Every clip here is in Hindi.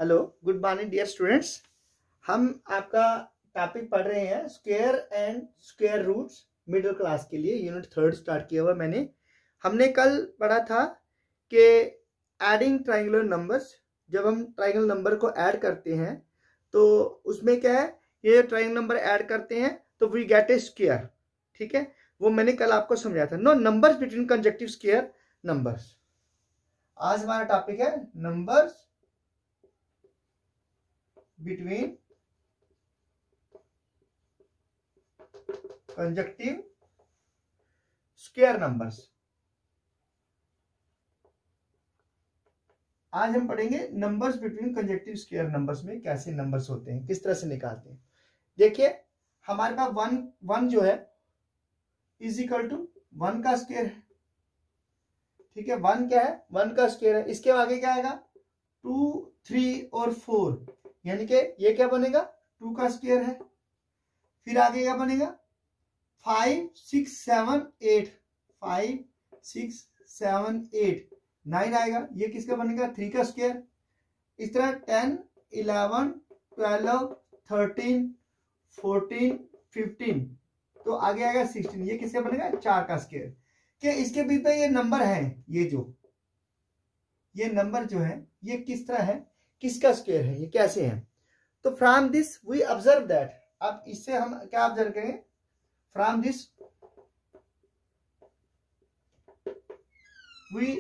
Hello, good morning dear students. हम आपका टॉपिक पढ़ रहे हैं square and square roots middle class के लिए। यूनिट 3 स्टार्ट किया हुआ मैंने। हमने कल पढ़ा था कि एडिंग ट्राइंगुलर नंबर्स, जब हम ट्राइंगल नंबर को ऐड करते हैं तो उसमें क्या है, ये ट्राइंगल नंबर ऐड करते हैं तो वी गेट ए स्क्वायर। ठीक है, वो मैंने कल आपको समझाया था। Now numbers between consecutive square numbers. आज हमारा टॉपिक है numbers between consecutive square numbers. आज हम पढ़ेंगे numbers between consecutive square numbers में कैसे नंबर्स होते हैं, किस तरह से निकालते हैं। देखिए, हमारे पास वन जो है इज इक्वल टू वन का स्क्वायर है। ठीक है, वन क्या है, वन का स्क्वायर है। इसके आगे क्या आएगा, 2, 3 और 4, यानी कि ये क्या बनेगा, 2 का स्क्वायर है। फिर आगे क्या बनेगा, 5, 6, 7, 8, 5, 6, 7, 8, 9 आएगा। ये किसका बनेगा, 3 का स्क्वायर। इस तरह 10, 11, 12, 13, 14, 15, तो आगे आएगा 16। ये किसका बनेगा, 4 का स्क्वायर। कि इसके बीच में ये नंबर है, ये नंबर जो है ये किस तरह है, किसका स्क्वायर है, ये कैसे है। तो from this we observe that, अब इससे हम क्या ऑब्जर्व करेंगे, from this we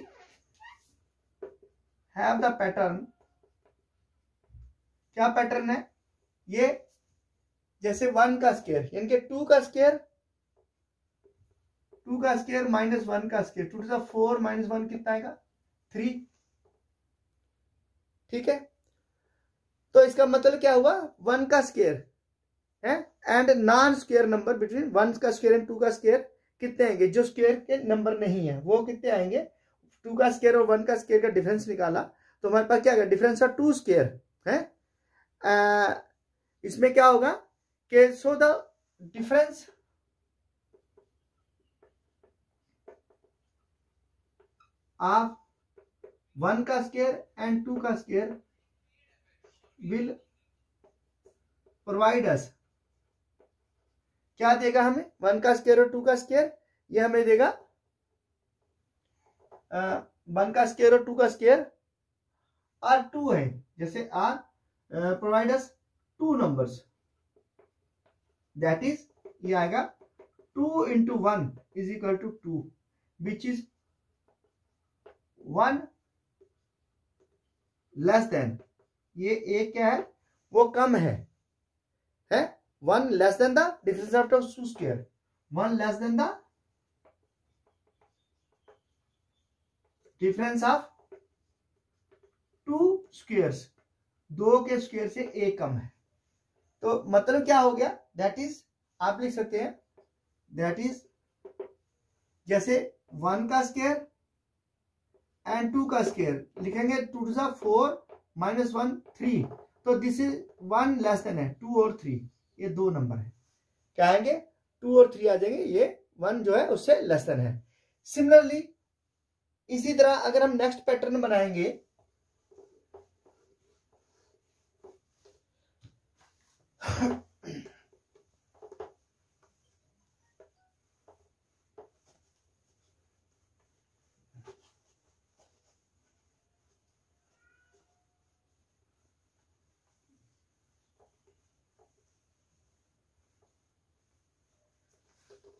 have the pattern। क्या पैटर्न है ये, जैसे 1 का स्क्वायर यानी कि 2 का स्क्वायर, 2 का स्क्वायर माइनस 1 का स्क्वायर, 2 टू द 4 माइनस 1 कितना आएगा, 3। ठीक है, तो इसका मतलब क्या हुआ, 1 का स्क्वायर है and non square number between 1 का स्क्वायर एंड 2 का स्क्वायर कितने आएंगे, जो स्क्वायर के नंबर नहीं है वो कितने आएंगे। 2 का स्क्वायर और 1 का स्क्वायर का डिफरेंस निकाला तो हमारे पास क्या है, डिफरेंस ऑफ 2 स्क्वायर है। इसमें क्या होगा कि सो द डिफरेंस ऑफ 1 का स्क्वायर एंड 2 का स्क्वायर विल प्रोवाइड अस, क्या देगा हमें, 1 का स्क्वायर और 2 का स्क्वायर, ये हमें देगा 1 का स्क्वायर और 2 का स्क्वायर आर 2 है, जैसे are provide us 2 numbers, that is ये आएगा 2 into 1 is equal to 2 which is 1 less than, ये एक क्या है वो कम है 1 less than the difference of 2 square, 1 less than the difference of 2 squares, 2 के स्क्वायर से एक कम है। तो मतलब क्या हो गया, दैट इज आप लिख सकते हैं, दैट इज जैसे 1 का स्क्वायर एंड 2 का स्क्वायर लिखेंगे, 2 टू द 4 माइनस 1 3, तो दिस इज 1 लेस देन है 2 और 3, ये 2 नंबर है, क्या आएंगे 2 और 3 आ जाएंगे, ये 1 जो है उससे लेस देन है। सिमिलरली इसी तरह अगर हम नेक्स्ट पैटर्न बनाएंगे,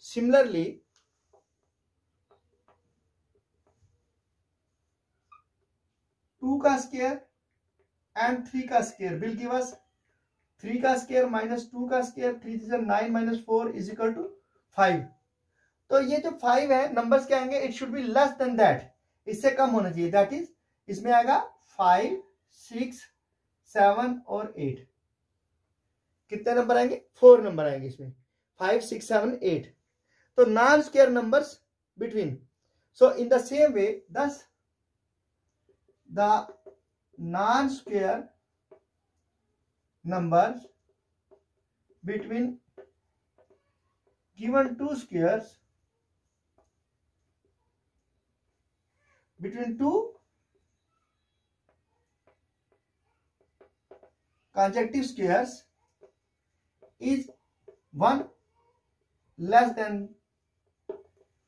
सिमिलरली 2 का स्क्वायर एंड 3 का स्क्वायर विल गिव अस 3 का स्क्वायर माइनस 2 का स्क्वायर, 3 से 9 माइनस 4 इज इक्वल टू 5। तो ये जो 5 है नंबर्स क्या आएंगे, it should be less than that, इससे कम होना चाहिए, दैट इज इसमें आएगा 5, 6, 7 और 8। कितने नंबर आएंगे, 4 नंबर आएंगे इसमें, 5, 6, 7, 8। तो non square numbers between, so in the same way thus the non square numbers between given 2 squares, between 2 consecutive squares is 1 less than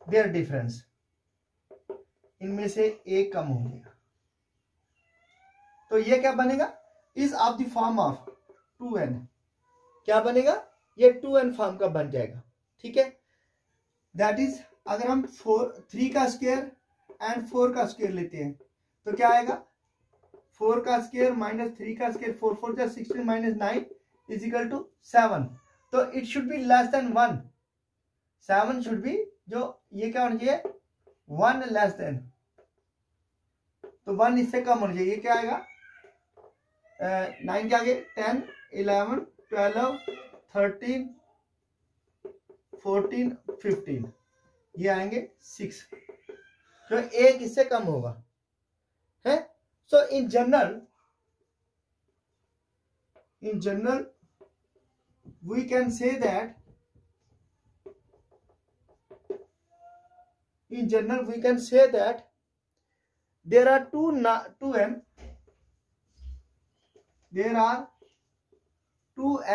their difference, इनमें से एक कम हो गया, तो ये क्या बनेगा, is of the form of 2n, क्या बनेगा, ये 2n फॉर्म का बन जाएगा। ठीक है, दैट इज अगर हम 3 का स्क्वायर एंड 4 का स्क्वायर लेते हैं तो क्या आएगा, 4 का स्क्वायर माइनस 3 का स्क्वायर, 4 4 जा 16 माइनस 9 इज इक्वल टू 7, तो it should be less than 1, 7 should be, जो ये क्या होना चाहिए, 1 लेस देन, तो 1 इससे कम होना चाहिए, ये क्या आएगा, 9 के आगे 10 11 12 13 14 15, ये आएंगे 6, तो एक इससे कम होगा है। So in general we can say that, in general we can say that there are two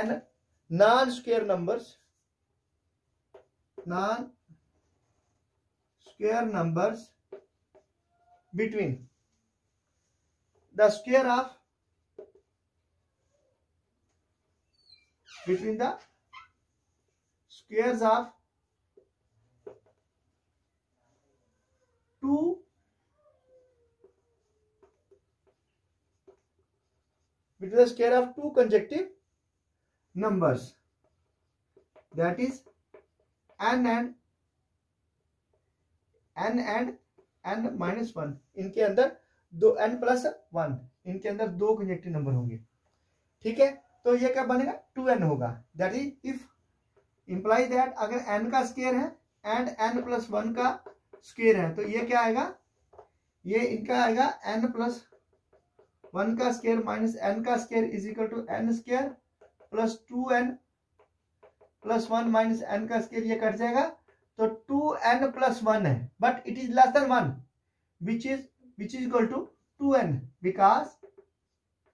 n non-square numbers between the square of between the squares of 2 between the square of 2 consecutive numbers, that is n and n minus 1, इनके अंदर दो n प्लस 1, इनके अंदर दो कंजेक्टिव नंबर होंगे। ठीक है, तो ये क्या बनेगा, 2n होगा, that is if imply that अगर n का स्क्वायर है एंड n प्लस 1 का स्क्वायर है, तो ये क्या आएगा, ये इनका आएगा n प्लस 1 का स्क्वायर माइनस n का square is equal to n square plus 2n plus 1 minus n का स्क्वायर, ये कट जाएगा, तो 2n प्लस 1 है, but it is less than 1 which is equal to 2n because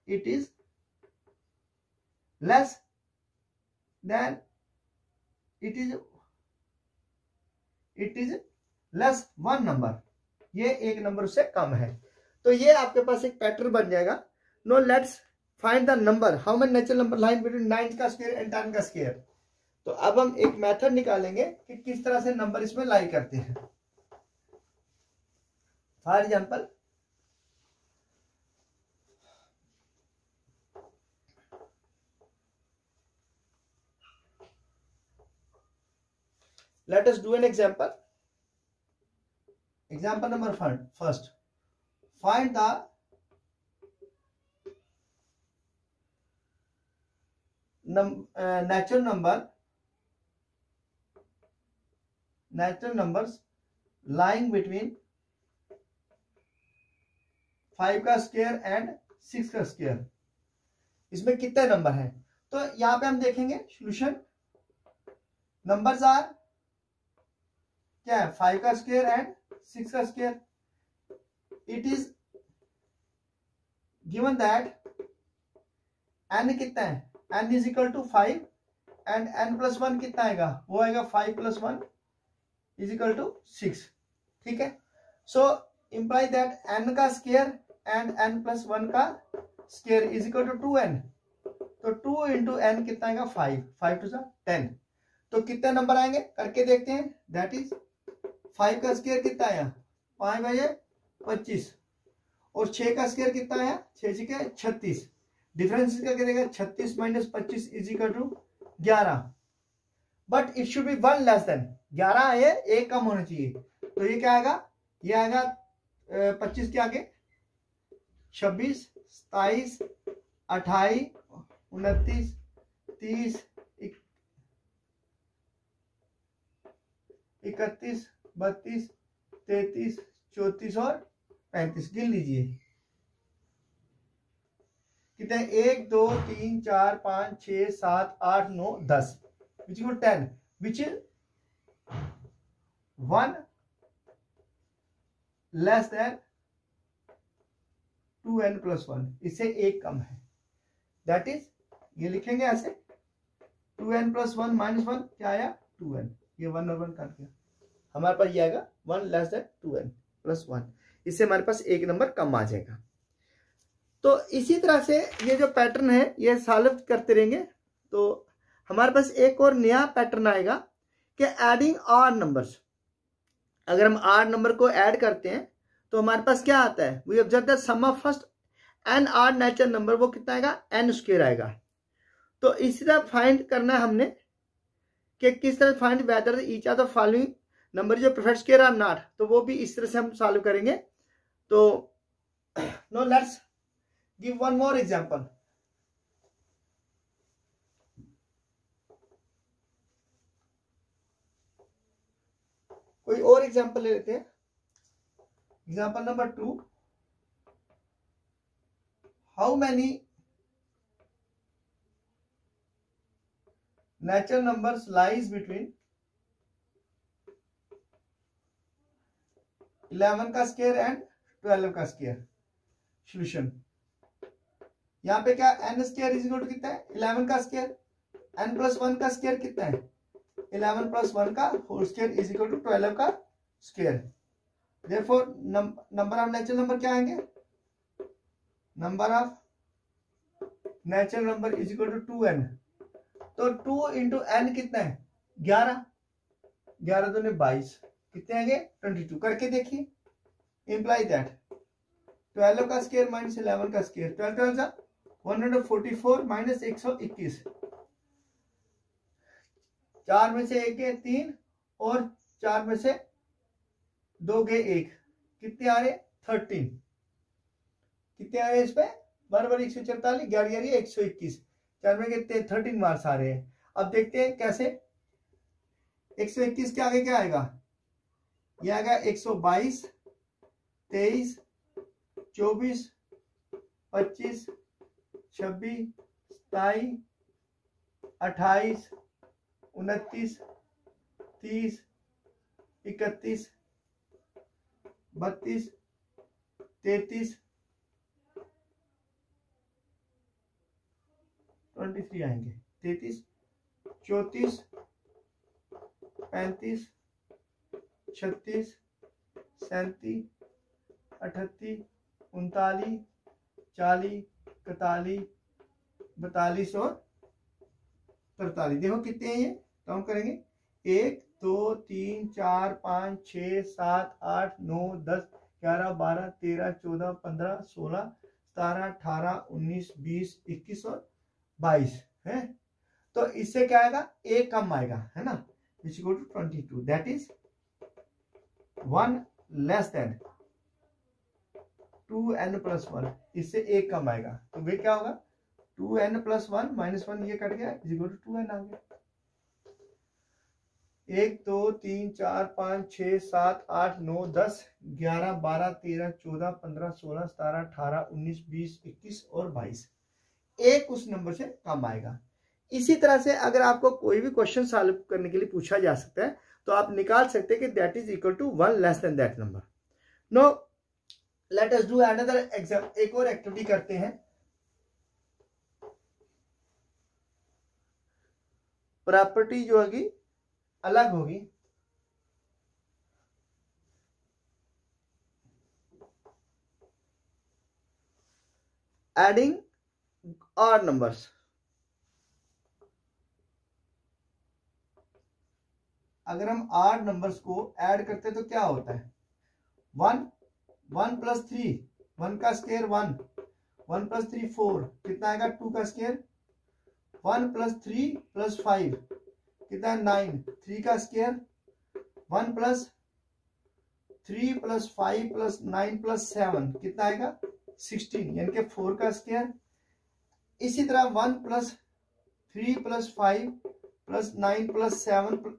it is less than, it is less 1 number, ये एक नंबर से कम है। तो ये आपके पास एक पैटर्न बन जाएगा। Now let's find the number, how many natural number line between 9 का स्क्वायर एंड 10 का स्क्वायर। तो अब हम एक मेथड निकालेंगे कि किस तरह से नंबर इसमें लाई करते हैं। For example, let us do an example. Example number first, find the natural numbers lying between 5 का स्क्वायर एंड 6 का स्क्वायर, इसमें कितने नंबर हैं। तो यहां पे हम देखेंगे सॉल्यूशन, नंबर्स आर क्या है, 5 का स्क्वायर एंड 6 का square. It is given that n कितना है, n is equal to 5 and n plus 1 कितना आएगा, वो आएगा 5 प्लस 1 इज इक्वल टू 6। ठीक है, सो इंप्लाई दैट n का स्क्वायर एंड n प्लस 1 का square is equal to 2n, तो 2 इंटू n कितना आएगा, 5 टू 10, तो कितने नंबर आएंगे करके देखते हैं। दैट इज 5 का स्क्वायर कितना आया, 5 बजे 25, और 6 का स्क्वायर कितना आया, 6 के 36, डिफरेंस क्या करेगा, 36 minus 25 is equal to 11, but it should be 1 less than, 11 है, एक कम होना चाहिए, तो ये क्या आएगा, ये आएगा 25 के आगे 26 27 28 29 30 31 32 33 34 और 35, गिन लीजिए कितने, 1 2 3 4 5 6 7 8 9 10, which is 10, which is 1 less then 2n plus 1, इससे एक कम है। दैट इज ये लिखेंगे ऐसे 2n + 1 - 1 क्या आया 2n, ये 1 और 1 काट गया, हमारे पास ये आएगा 1 लेस देन 2n + 1, इससे हमारे पास एक नंबर कम आ जाएगा। तो इसी तरह से ये जो पैटर्न है ये सॉल्व करते रहेंगे तो हमारे पास एक और नया पैटर्न आएगा कि एडिंग ऑड नंबर्स। अगर हम ऑड नंबर को ऐड करते हैं तो हमारे पास क्या आता है, we observe the sum of first n odd natural number, वो कितना आएगा n² आएगा। तो इसी तरह फाइंड करना है हमने कि किस तरह find whether each of the following number जो प्रीफर्ड स्क्वायर आर नॉट, तो वो भी इस तरह से हम सॉल्व करेंगे। तो now let's give one more example. कोई और एग्जांपल ले लेते हैं। Example number 2, how many natural numbers lies between 11 का स्क्वायर एंड 12 का स्क्वायर। सॉल्यूशन यहाँ पे क्या n square is equal to कितना है 11 का स्क्वायर, n + 1 का स्क्वायर कितना है 11 + 1 का whole square is equal to 12 का square. Therefore number of natural number क्या आएंगे, number of natural number is equal to 2n। तो 2 × n कितना है 11, 11 दूनी 22, कितने आएंगे 22। करके देखिए, इंप्लाई दैट 12 का स्क्वायर - 11 का स्क्वायर, 12 12 जा 144 - 121, 4 में से 1 गए 3 और 4 में से 2 गए 1, कितने आ रहे 13, कितने आ रहे इस पे बराबर 144, 11 121, 4 में कितने 13 मार्क्स आ रहे हैं। अब देखते हैं कैसे, 121 के आगे क्या आएगा, ये आएगा 122, 23, 24, 25, 26, 27, 28, 29, 30, 31, 32, 33, 23 आएंगे, 33, 34, 35, 36, 37, 38, 39, 40, 41, 42 और 43। देखो कितने हैं ये, काउंट करेंगे 1 2 3 4 5 6 7 8 9 10 11 12 13 14 15 16 17 18 19 20 21 और 22 है। तो इससे क्या आएगा, एक कम आएगा है ना, which go to 22, that is 1 less than 2n + 1, इससे एक कम आएगा। तो वे क्या होगा 2n + 1 - 1 ये कट गया, इज इक्वल टू 2n आ गया। 1 2 3 4 5 6 7 8 9 10 11 12 13 14 15 16 17 18 19 20 21 और 22, एक उस नंबर से कम आएगा। इसी तरह से अगर आपको कोई भी क्वेश्चन सॉल्व करने के लिए पूछा जा सकता है तो आप निकाल सकते हैं कि that is equal to 1 less than that number. Now let us do another exam, एक और एक्टिविटी करते हैं। प्रॉपर्टी जो होगी अलग होगी, एडिंग ऑड नंबर्स। अगर हम ऑड नंबर्स को ऐड करते हैं तो क्या होता है 1 1 + 3, 1 का स्क्वायर 1, 1 + 3 4, कितना आएगा 2 का स्क्वायर, 1 + 3 + 5 कितना है 9, 3 का स्क्वायर, 1 + 3 + 5 + 9 + 7 कितना आएगा 16, यानी कि 4 का स्क्वायर। इसी तरह 1 + 3 + 5 + 9 + 7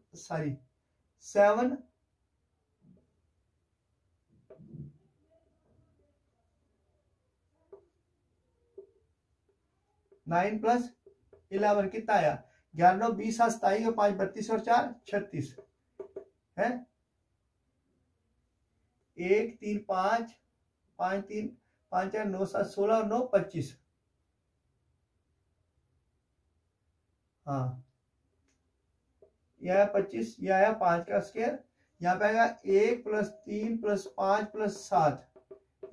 9 + 11 कितना आया 11 9 20 7 27 और 5 32 और 4 36 है। 1 3 5 5 3 5 4 9 7 16 और 9 25, हाँ, यह आया 25, यह आया 5 का स्क्वायर, यहाँ पे आएगा 1 + 3 + 5 + 7,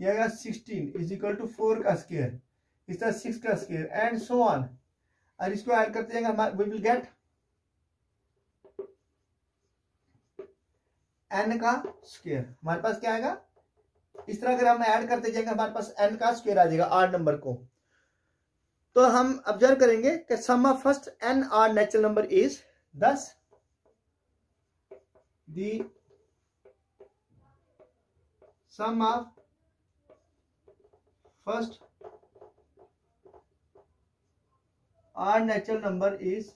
यह आएगा 16 इज इक्वल टू 4 का स्क्वायर, इस तरह 6 का स्क्वायर एंड सो ऑन। और इसको ऐड करते जाएंगे हमारे वी विल गेट n का स्क्वायर। हमारे पास क्या आएगा, इस तरह अगर हम ऐड करते जाएंगे हमारे पास n का स्क्वायर आ जाएगा आड नंबर को। तो हम ऑब्जर्व करेंगे कि sum of first n odd natural number is 10, the sum of first odd natural number is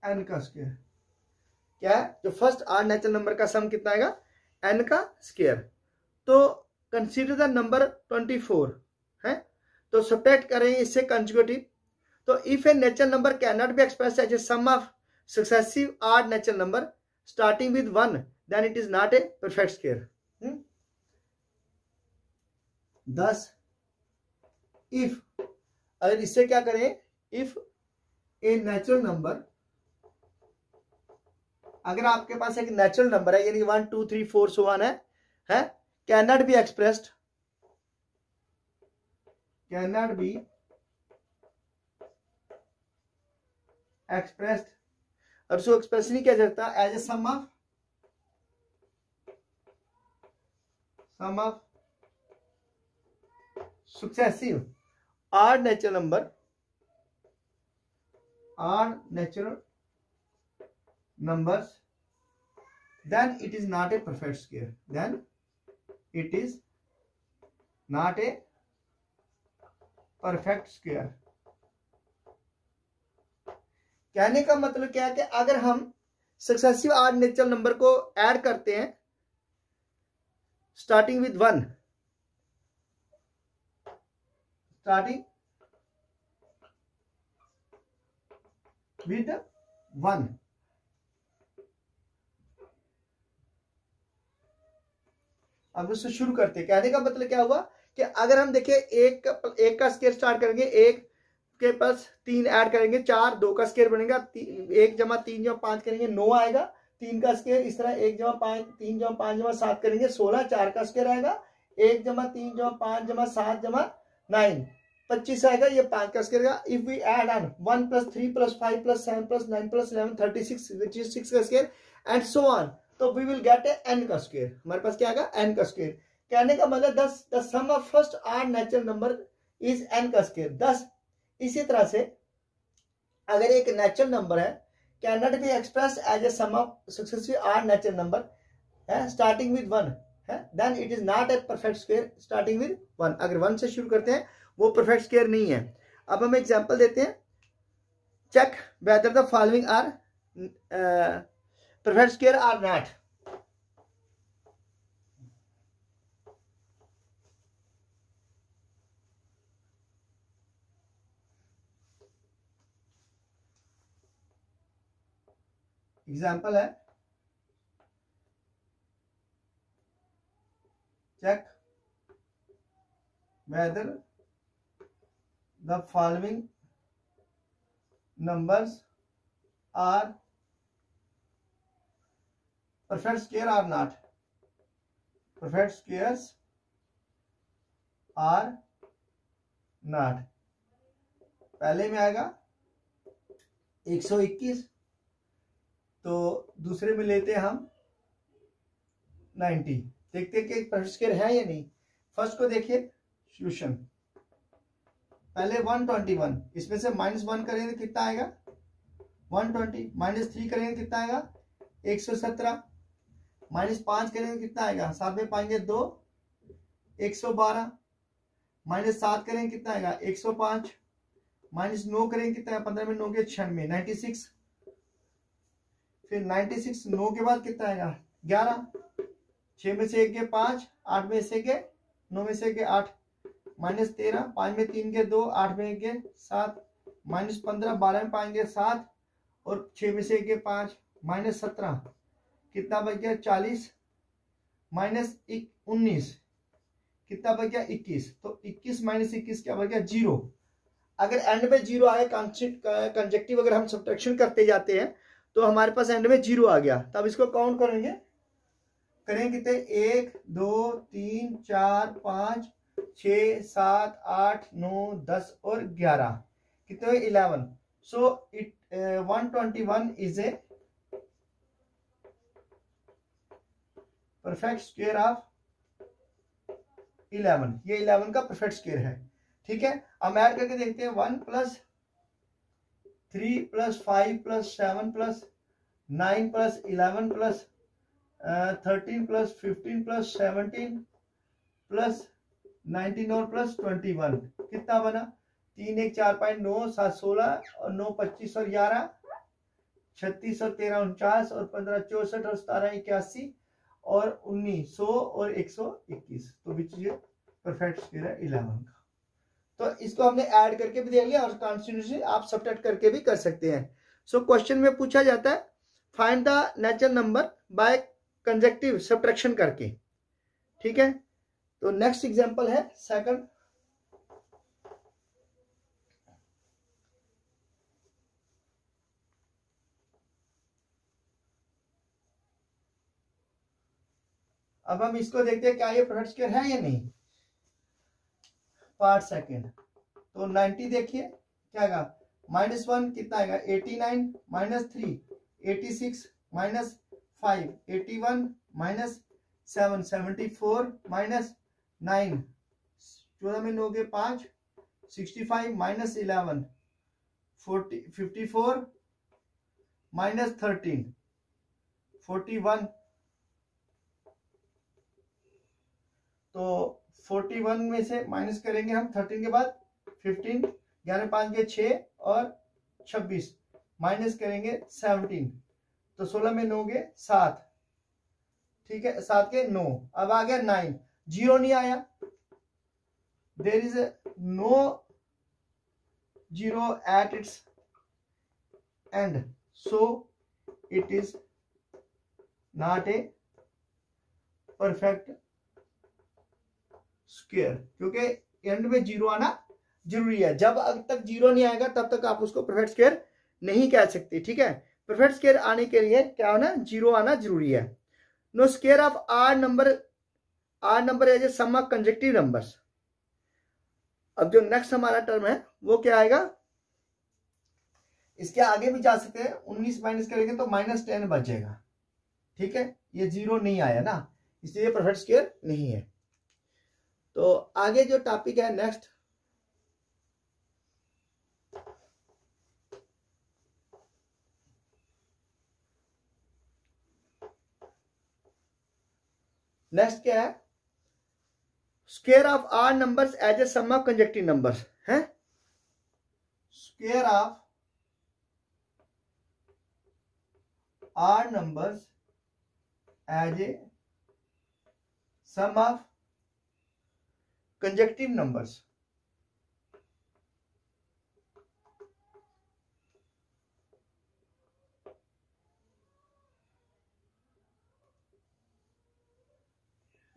n का स्क्वायर। क्या है, जो फर्स्ट आड नेचुरल नंबर का सम कितना आएगा, n का स्क्वायर। तो कंसीडर द नंबर 24 है, तो सब्ट्रैक्ट करेंगे इससे कंजुगेटिव। तो if a natural number can not be expressed as a sum of successive odd natural number starting with 1 then it is not a perfect square. thus if, अगर इससे क्या करें, इफ ए नेचुरल नंबर, अगर आपके पास एक नेचुरल नंबर है यानी 1 2 3 4 सो ऑन है can not be expressed, can not be expressed, और उसको एक्सप्रेस नहीं किया जाता as a sum of successive odd natural number, odd natural numbers, then it is not a perfect square, then it is not a perfect square। कहने का मतलब क्या है कि अगर हम सक्सेसिव आड नेचुरल नंबर को ऐड करते हैं स्टार्टिंग विद 1, स्टार्टिंग विद 1, अब उससे शुरू करते हैं। कहने का मतलब क्या हुआ कि अगर हम देखिए एक का स्क्वायर स्टार्ट करेंगे, एक के पास 3 ऐड करेंगे 4, 2 का स्क्वायर बनेगा, 1 + 3 + 5 करेंगे 9 आएगा, 3 का स्क्वायर, इस तरह 1 + 5 3 + 5 + 7 करेंगे 16, 4 का स्क्वायर आएगा, 1 + 3 + 5 + 7 + 9 25 आएगा, ये 5 का स्क्वायर आएगा। If we add on 1 + 3 + 5 + 7 + 9 + 11 36 which is 6 का स्क्वायर एंड सो ऑन, तो we will get a n का स्क्वायर। हमारे पास क्या आएगा, n का स्क्वायर। कहने का मतलब the sum of first odd natural number is n का स्क्वायर। 10 इसी तरह से अगर एक नेचुरल नंबर है can not be expressed as a sum of successive odd natural number है स्टार्टिंग विद 1 है, then it is not a perfect square starting with 1। अगर 1 से शुरू करते हैं वो परफेक्ट स्क्वायर नहीं है। अब हम एग्जांपल देते हैं, check whether the following are perfect square or not। Example है, check whether the following numbers are perfect square or not। perfect squares are not। पहले में आएगा 121, तो दूसरे में लेते हैं हम 90। देखते हैं कि परफेक्ट स्क्वायर है या नहीं। फर्स्ट को देखिए सोल्यूशन, पहले 121, इसमें से -1 करेंगे कितना आएगा 120, -3 करेंगे कितना आएगा 117, -5 करेंगे कितना आएगा, साथ में पाएंगे 2 112, -7 करेंगे कितना आएगा 105, -9 करेंगे कितना, 15 में 9 के 96 96, फिर 96 9 के बाद कितना आएगा 11, 6 में से 1 के 5, 8 में से 1 के 9 में से 1 के 8, -13, 5 में 3 के 2, 8 में 1 के 7, -15, 12 में पाएंगे 7 और 6 में से 1 के 5, -17 कितना बच गया 40, -19 कितना बच गया 21, तो 21 - 21 क्या बच गया 0। अगर एंड में जीरो आए कंजेक्टिव अगर हम सब्ट्रैक्शन करते जाते हैं तो हमारे पास एंड में जीरो आ गया, तब इसको काउंट करेंगे कितने 1 2 3 4 5 6 7 8 9 10 और 11 कितने 11। So it 121 is a perfect square of 11। ये 11 का परफेक्ट स्क्वायर है। ठीक है, अब ऐड करके देखते हैं 1 + 3 + 5 + 7 + 9 + 11 + 13 + 15 + 17 + 19 और +21 कितना बना 3 1 4 5 9 7 16 और 9 25 और 11 36 और 13 49 और 15 64 और 17 81 और 1900 और 121। तो विच इज परफेक्ट स्क्वायर है 11 का। तो इसको हमने ऐड करके भी देख लिया और कॉन्स्टिट्यूशन आप सब्ट्रैक्ट करके भी कर सकते हैं। सो क्वेश्चन में पूछा जाता है find the natural number by conjunctive subtraction करके। ठीक है, तो नेक्स्ट एग्जांपल है सेकंड। अब हम इसको देखते हैं क्या ये परफेक्ट स्क्वायर है या नहीं। पार्ट सेकंड, तो 90 देखिए क्या आएगा -1 कितना आएगा 89 -3 86 -5 81 -7 74 -9 14 में 9 के 5 65 -11 40 54 -13 41। तो 41 में से माइनस करेंगे हम 13 के बाद 15 11 5 के 6 और 26 माइनस करेंगे 17 तो 16 में 9 के 7। ठीक है 7 के 9। अब आ गया 9 जीरो नहीं आया, there is no zero at its end so it is not a perfect square, क्योंकि एंड में जीरो आना जरूरी है। जब तक जीरो नहीं आएगा तब तक आप उसको परफेक्ट स्क्वायर नहीं कह सकते। ठीक है, परफेक्ट स्क्वायर आने के लिए क्या होना जीरो आना जरूरी है। Now square of odd number as a sum of consecutive numbers. अब जो नेक्स्ट हमारा टर्म है वो क्या आएगा, इसके आगे भी जा सकते हैं 19 माइनस करेंगे तो -10 बचेगा। ठीक है, ये जीरो नहीं आया ना, इसलिए परफेक्ट स्क्वायर नहीं है। तो आगे जो टॉपिक है नेक्स्ट, क्या है square of are numbers as a sum of consecutive numbers है। Square of are numbers as a sum of consecutive numbers.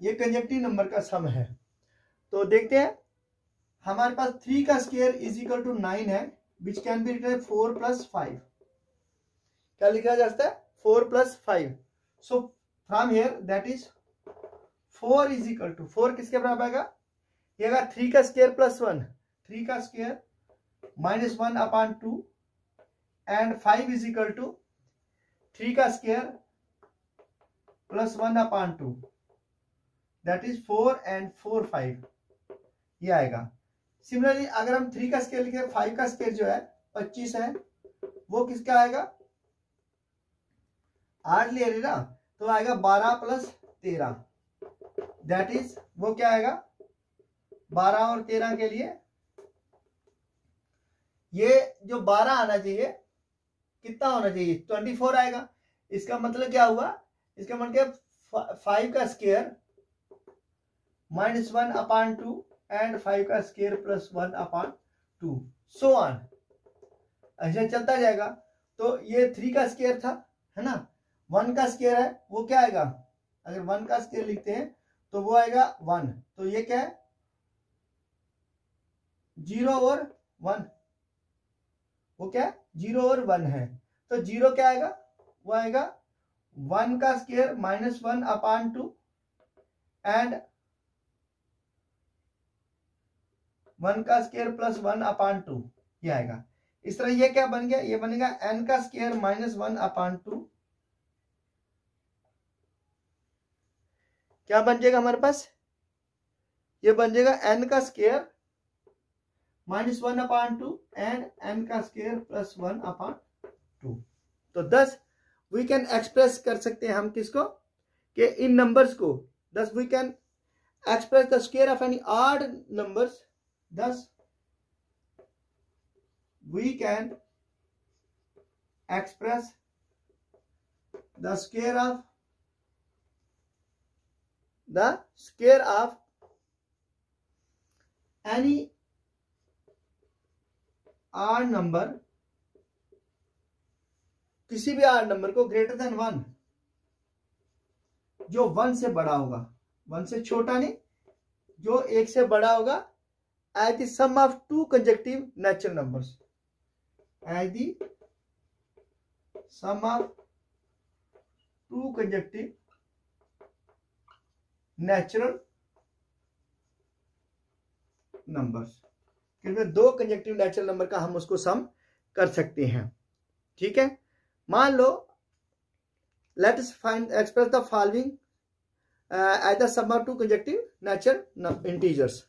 ये कंजेक्टिव नंबर का सम है। तो देखते हैं हमारे पास 3 का स्क्वायर इज इक्वल टू 9 है, विच कैन बी रिटन 4 + 5। क्या लिखा जा सकता है 4 + 5। So from here that is 4 is equal to 4 किसके बराबर आएगा, ये आएगा 3 का स्क्वायर +1, 3 का square -1/2 and 5 is equal to 3 का स्क्वायर +1/2 दैट इज 4 एंड 4 5 ये आएगा। सिमिलरली अगर हम 3 का स्क्वायर लिखे 5 का स्क्वायर जो है 25 है, वो किसका आएगा 8 ले रहे ना, तो आएगा 12 + 13 दैट इज वो क्या आएगा 12 और 13 के लिए ये जो 12 आना चाहिए कितना होना चाहिए 24 आएगा। इसका मतलब क्या हुआ, इसका मतलब 5 का स्क्वायर -1/2 एंड 5 का स्क्वायर +1/2 सो ऑन, ऐसे चलता जाएगा। तो ये 3 का स्क्वायर था है ना, 1 का स्क्वायर है वो क्या आएगा, अगर 1 का स्क्वायर लिखते हैं तो वो आएगा 1, तो ये क्या है 0 और 1, वो क्या है 0 और 1 है, तो 0 क्या आएगा, वो आएगा 1 का स्क्वायर माइनस 1 अपॉन 2 एंड 1 का स्क्वायर प्लस 1 अपॉन 2, ये आएगा। इस तरह ये क्या बन गया, ये बनेगा n का स्क्वायर माइनस 1 अपॉन 2, क्या बन जाएगा हमारे पास, ये बन जाएगा n का square minus 1 upon 2 and n का स्क्वायर प्लस 1 अपॉन 2। तो 10 वी कैन एक्सप्रेस कर सकते हैं हम किसको, कि इन नंबर्स को 10 we can express the square of any odd numbers, 10 we can express the square of any odd number, किसी भी odd number को greater than 1, जो 1 से बड़ा होगा, 1 से छोटा नहीं, जो 1 से बड़ा होगा, as the sum of two consecutive natural numbers, as the sum of two consecutive natural numbers, क्योंकि 2 कंजेक्टिव नेचुरल नंबर का हम उसको सम कर सकते हैं। ठीक है, मान लो let us find express the following as the sum of 2 consecutive natural integers.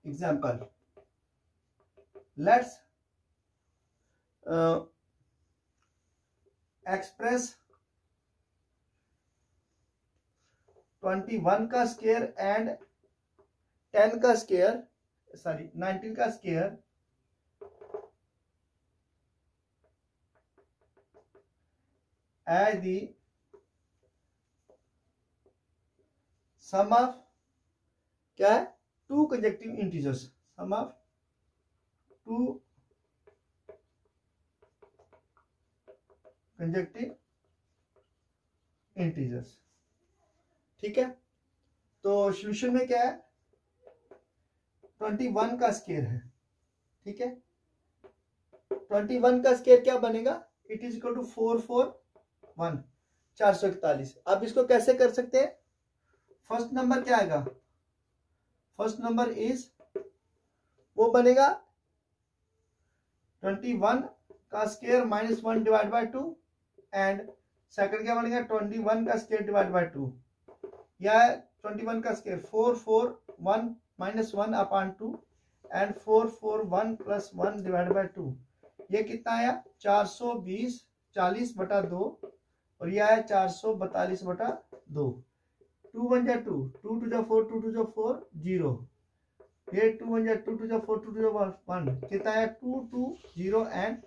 Example, let's express 21 का स्क्वायर एंड 10 का स्क्वायर, सॉरी 19 का square as the sum of क्या है, 2 consecutive integers, sum of 2 consecutive integers. ठीक है, तो सॉल्यूशन में क्या है, 21 का स्क्वायर है। ठीक है, 21 का स्क्वायर क्या बनेगा, इट इज इक्वल टू 441, 441। अब इसको कैसे कर सकते हैं, फर्स्ट नंबर क्या आएगा, फर्स्ट नंबर इज वो बनेगा 21 का square minus 1 divide by 2 and second क्या बनेगा 21 का स्क्वायर डिवाइड बाय 2, या 21 का square 441 minus 1 upon 2 and 441 plus 1 divide by 2, ये कितना आया 420 40 बटा 2 और ये आया 442 बटा 2। 2 1 जा 2, 2 2 जा 4, 2 2 जा 4 0, ये 2 1 जा 2 2 जा 4, 2 2 जा 1, कितना आया 2 2 0 एंड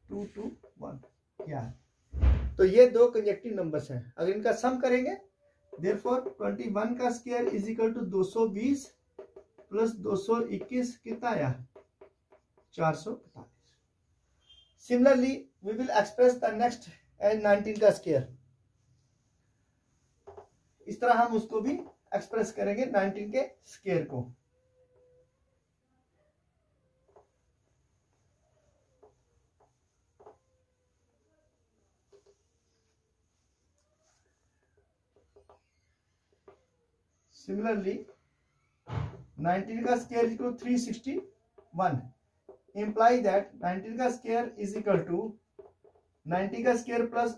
2 2 1। क्या है, तो ये 2 कंजेक्टिव नंबर्स हैं, अगर इनका सम करेंगे देयरफॉर 21 का square is equal to 220 plus 221 कितना आया 445। Similarly we will express the next as 19 का स्क्वायर, इस तरह हम उसको भी एक्सप्रेस करेंगे 19 के स्क्वायर को। सिमिलरली 19 का square equal to 361, imply that 19 का स्क्वायर इज इक्वल टू 90 का square plus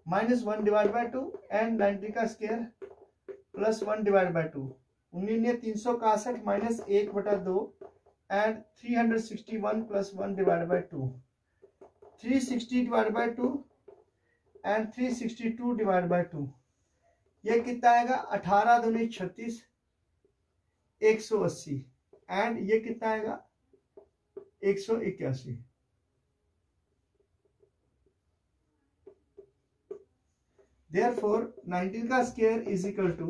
minus 1 divide by 2 and 90 का square plus 1 divide by 2, 361 minus 1 बटा 2 and 361 plus 1 divide by 2, 360 divide by 2 and 362 divide by 2, ये कितना आएगा 18 दूनी 36 180 एंड ये कितना आएगा 181। Therefore 19 का square is equal to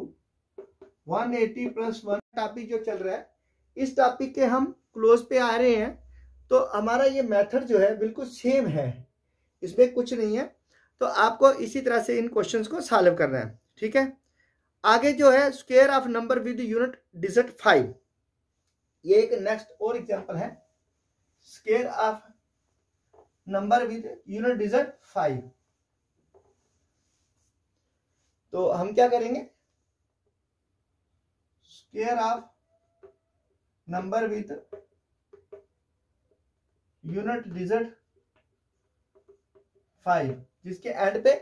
180 plus 1। Topic जो चल रहा है इस टॉपिक के हम क्लोज पे आ रहे हैं, तो हमारा ये मेथड जो है बिल्कुल सेम है, इसमें कुछ नहीं है। तो आपको इसी तरह से इन क्वेश्चंस को सॉल्व करना है, ठीक है। आगे जो है square of number with unit digit 5, ये एक नेक्स्ट और एग्जांपल है, square of number with unit digit 5। तो हम क्या करेंगे, square of number with unit digit 5, जिसके एंड पे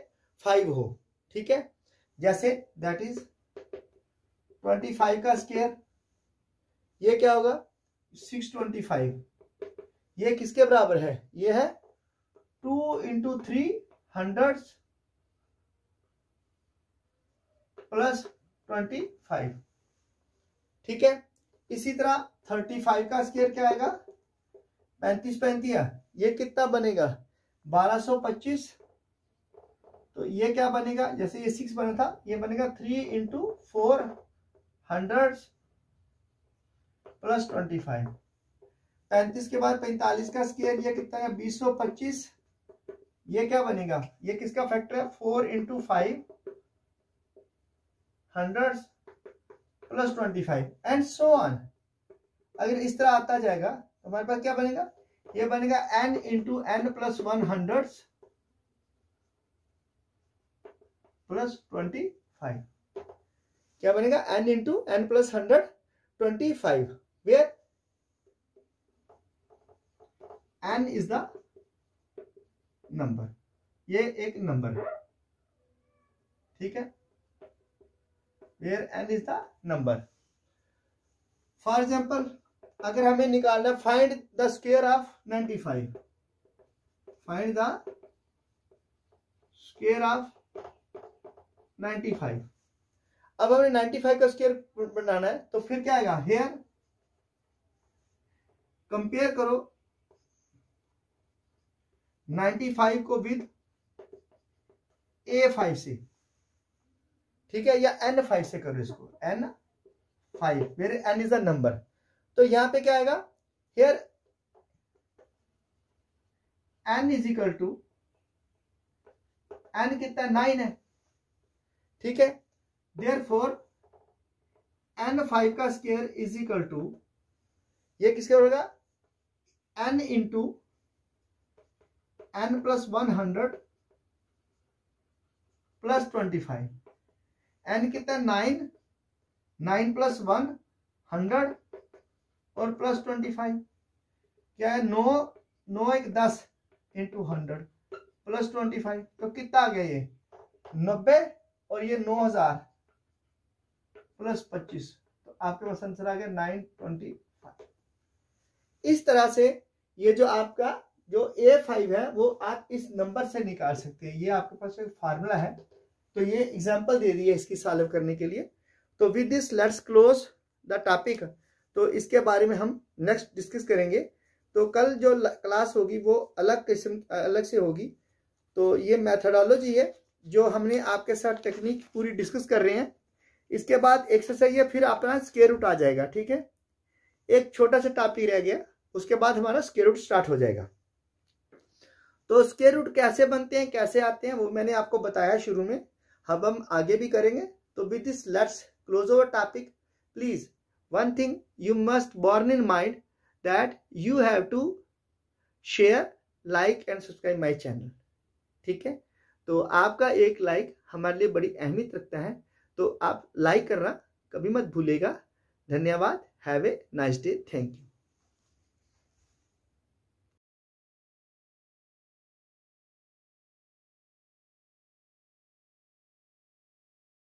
5 हो, ठीक है। जैसे दैट इज 25 का स्क्वायर, ये क्या होगा 625, ये किसके बराबर है, ये है 2 × 3 हंड्रेड्स प्लस 25, ठीक है। इसी तरह 35 का स्क्वायर क्या आएगा, 35 ये कितना बनेगा 1225। तो ये क्या बनेगा, जैसे ये 6 बना था, ये बनेगा 3 × 4 हंड्रेड्स प्लस 25। 35 के बाद 45 का स्क्वायर, ये कितना है 2025, ये क्या बनेगा, ये किसका फैक्टर है 4 × 5 hundreds plus 25 and so on. अगर इस तरह आता जाएगा तो हमारे पास क्या बनेगा, ये बनेगा n × n + 1 हंड्रेड्स प्लस 25, क्या बनेगा n × n + 125, where n is the number, ये एक नंबर है, ठीक है, where n is the number. For example अगर हमें निकालना find the square of 95, find the square of 95। अब हमें 95 का स्क्वायर बनाना है, तो फिर क्या आएगा, हेयर कंपेयर करो 95 को विद A5 से, ठीक है, या N5 से करो इसको, N5 where n is the number. तो यहां पे क्या आएगा, here n is equal to, n कितना 9 है, ठीक है, देयरफॉर n5 का स्क्वायर इज इक्वल टू, ये किसके होगा n × n + 100 प्लस 25, n कितना 9, 9 + 1 100 और प्लस 25, क्या है 9 9 1 10 × 100 प्लस 25, तो कितना आ गया ये 90 और ये 9000 प्लस 25, तो आपके पास आंसर आ गया 925। इस तरह से ये जो आपका जो A5 है वो आप इस नंबर से निकाल सकते हैं, ये आपके पास एक फार्मूला है। तो ये एग्जांपल दे दी है इसकी सॉल्व करने के लिए। तो with this let's close the topic. तो इसके बारे में हम नेक्स्ट डिस्कस करेंगे। तो कल जो क्लास होगी वो अलग से होगी। तो ये मैथडोलॉजी है जो हमने आपके साथ टेक्निक पूरी डिस्कस कर रहे हैं। इसके बाद एक्सरसाइज है, फिर अपना स्क्वायर रूट आ जाएगा, ठीक है। एक छोटा सा टॉपिक रह गया, उसके बाद हमारा स्क्वायर रूट स्टार्ट हो जाएगा। तो स्क्वायर रूट कैसे बनते हैं, कैसे आते हैं, वो मैंने आपको बताया शुरू में, अब हम आगे भी करेंगे। तो with this let's close our topic. Please one thing you must born in mind that you have to share, like and subscribe my channel, ठीक है। तो आपका एक लाइक हमारे लिए बड़ी अहमियत रखता है, तो आप लाइक करना कभी मत भूलेगा। धन्यवाद। Have a nice day. Thank you.